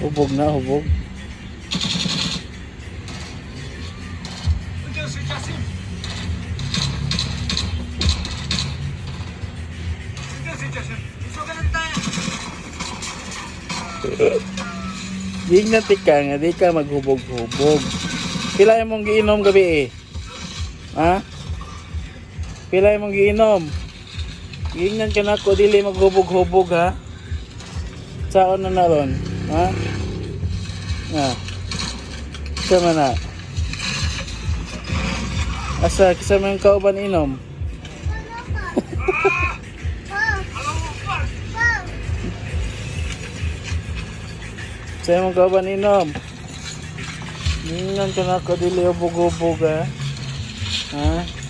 Hubog na, hubog. Gignati ka nga, di ka maghubog-hubog. Pila yung mong giinom gabi eh? Ha? Pila yung mong giinom? Gingnan ka na ko, dili maghubog-hubog ha? Saan na naron? Ha? Ha? Sama na? Asa, kasama yung kauban inom? Sa mong kauban inom? Gingnan ka na ko, dili hubog-hubog ha? Ha?